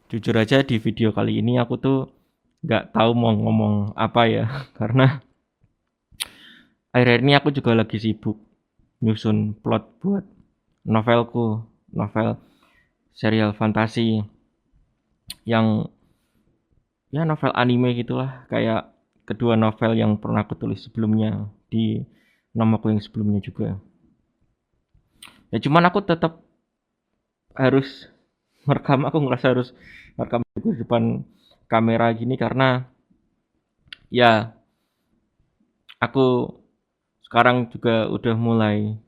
Jujur aja di video kali ini aku tuh nggak tahu mau ngomong apa ya, karena akhir-akhir ini aku juga lagi sibuk nyusun plot buat novelku, novel serial fantasi yang ya novel anime gitulah, kayak kedua novel yang pernah aku tulis sebelumnya di namaku yang sebelumnya juga. Ya cuman aku tetap harus merekam, aku ngerasa harus merekam di depan kamera gini karena ya aku sekarang juga udah mulai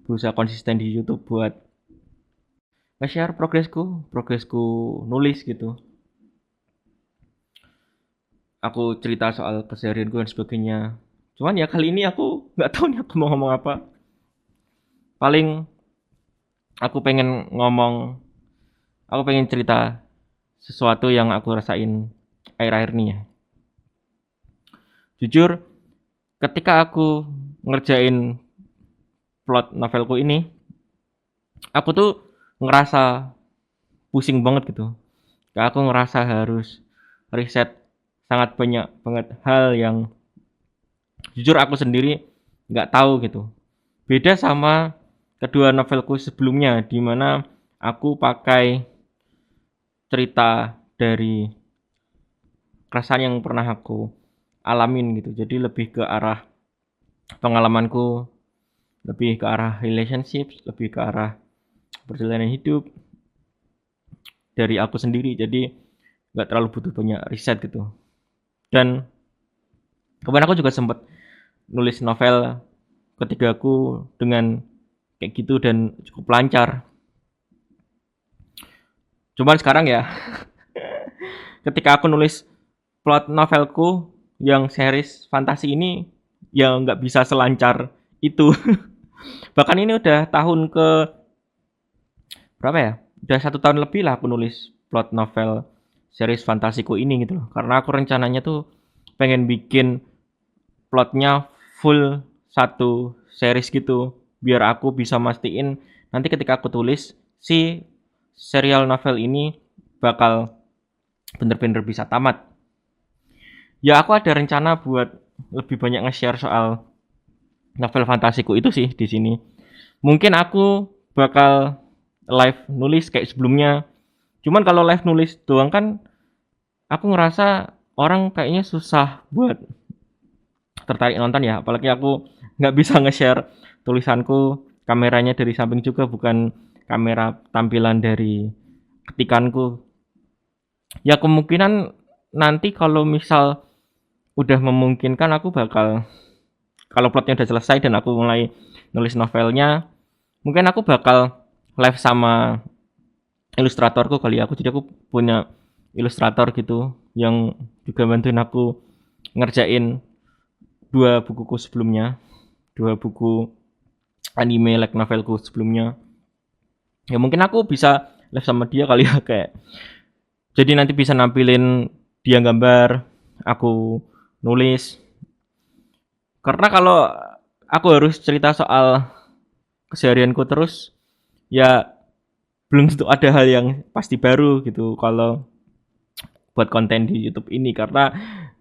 berusaha konsisten di YouTube buat nge-share progresku nulis gitu. Aku cerita soal keseharianku dan sebagainya. Cuman ya kali ini aku nggak tahu nih aku mau ngomong apa. Paling aku pengen ngomong, aku pengen cerita sesuatu yang aku rasain akhir-akhir ini ya. Jujur, ketika aku ngerjain plot novelku ini, aku tuh ngerasa pusing banget gitu. Kayak aku ngerasa harus riset sangat banyak banget hal yang jujur aku sendiri nggak tahu gitu. Beda sama kedua novelku sebelumnya, di mana aku pakai cerita dari keresahan yang pernah aku alamin gitu. Jadi lebih ke arah pengalamanku, lebih ke arah relationship, lebih ke arah perjalanan hidup dari aku sendiri. Jadi nggak terlalu butuh banyak riset gitu. Dan kemarin aku juga sempat nulis novel ketiga aku dengan kayak gitu dan cukup lancar. Cuman sekarang ya, ketika aku nulis plot novelku yang series fantasi ini, ya nggak bisa selancar itu. Bahkan ini udah tahun ke berapa ya? Udah 1 tahun lebih lah aku nulis plot novel series fantasiku ini gitu loh. Karena aku rencananya tuh pengen bikin plotnya full satu series gitu, biar aku bisa mastiin nanti ketika aku tulis si serial novel ini bakal bener-bener bisa tamat. Ya aku ada rencana buat lebih banyak nge-share soal novel fantasiku itu sih di sini. Mungkin aku bakal live nulis kayak sebelumnya. Cuman kalau live nulis doang kan aku ngerasa orang kayaknya susah buat tertarik nonton ya. Apalagi aku nggak bisa nge-share tulisanku, kameranya dari samping juga bukan kamera tampilan dari ketikanku. Ya kemungkinan nanti kalau misal udah memungkinkan aku bakal, kalau plotnya udah selesai dan aku mulai nulis novelnya, mungkin aku bakal live sama ilustratorku kali ya. Aku jadi aku punya ilustrator gitu yang juga bantuin aku ngerjain dua bukuku sebelumnya, dua buku anime like novelku sebelumnya. Ya mungkin aku bisa live sama dia kali ya, kayak jadi nanti bisa nampilin dia gambar, aku nulis. Karena kalau aku harus cerita soal keseharianku terus, ya belum tentu ada hal yang pasti baru gitu kalau buat konten di YouTube ini. Karena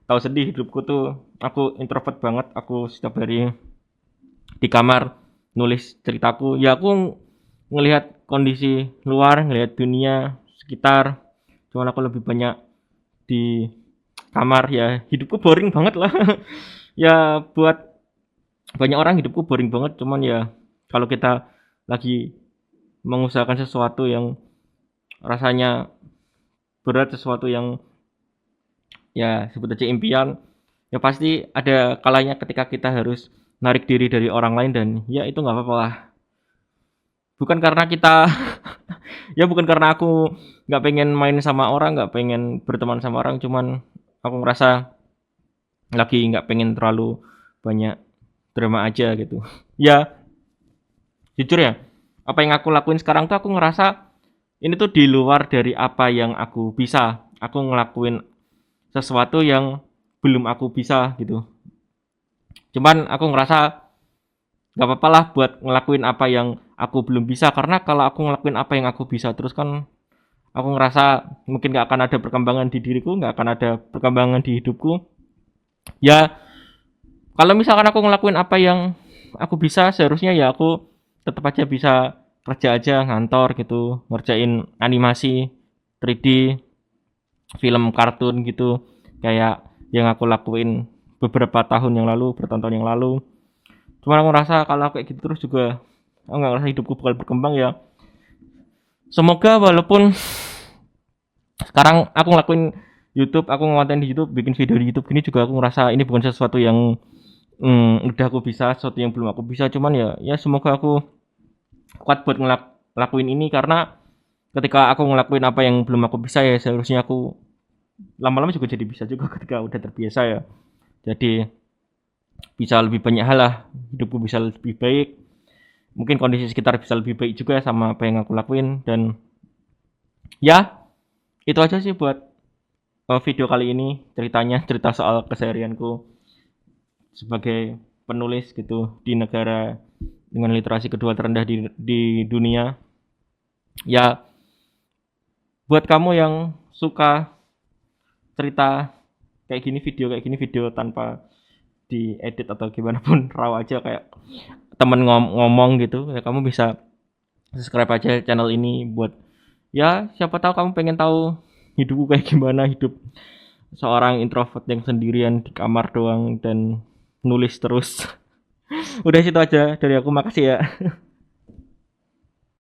tahu sendiri hidupku tuh aku introvert banget, aku setiap hari di kamar nulis ceritaku. Ya aku ngelihat kondisi luar, ngelihat dunia sekitar. Cuman aku lebih banyak di kamar, ya hidupku boring banget lah. Ya buat banyak orang hidupku boring banget, cuman ya kalau kita lagi mengusahakan sesuatu yang rasanya berat, sesuatu yang ya sebut aja impian, ya pasti ada kalanya ketika kita harus narik diri dari orang lain, dan ya itu nggak apa-apa lah. Bukan karena kita ya bukan karena aku nggak pengen main sama orang, nggak pengen berteman sama orang, cuman aku ngerasa lagi nggak pengen terlalu banyak drama aja gitu. Ya jujur ya, apa yang aku lakuin sekarang tuh aku ngerasa ini tuh di luar dari apa yang aku bisa. Aku ngelakuin sesuatu yang belum aku bisa gitu. Cuman aku ngerasa gak apa-apa lah buat ngelakuin apa yang aku belum bisa, karena kalau aku ngelakuin apa yang aku bisa terus kan aku ngerasa mungkin nggak akan ada perkembangan di diriku, nggak akan ada perkembangan di hidupku. Ya, kalau misalkan aku ngelakuin apa yang aku bisa, seharusnya ya aku tetap aja bisa kerja aja ngantor gitu, ngerjain animasi 3D, film kartun gitu, kayak yang aku lakuin beberapa tahun yang lalu, bertahun-tahun yang lalu. Cuman aku ngerasa kalau kayak gitu terus juga aku nggak ngerasa hidupku bakal berkembang ya. Semoga walaupun sekarang aku ngelakuin YouTube, aku ngonten di YouTube, bikin video di YouTube gini juga aku ngerasa ini bukan sesuatu yang udah aku bisa, sesuatu yang belum aku bisa. Cuman ya semoga aku kuat buat ngelakuin ini karena ketika aku ngelakuin apa yang belum aku bisa ya seharusnya aku lama-lama juga jadi bisa juga ketika udah terbiasa ya. Jadi bisa lebih banyak hal lah, hidupku bisa lebih baik, mungkin kondisi sekitar bisa lebih baik juga sama apa yang aku lakuin dan ya itu aja sih buat video kali ini ceritanya cerita soal keseharianku sebagai penulis gitu di negara dengan literasi kedua terendah di dunia. Ya buat kamu yang suka cerita kayak gini video tanpa diedit atau gimana pun raw aja kayak temen ngomong gitu ya, kamu bisa subscribe aja channel ini buat ya siapa tahu kamu pengen tahu hidupku kayak gimana, hidup seorang introvert yang sendirian di kamar doang dan nulis terus. Udah situ aja dari aku, makasih ya.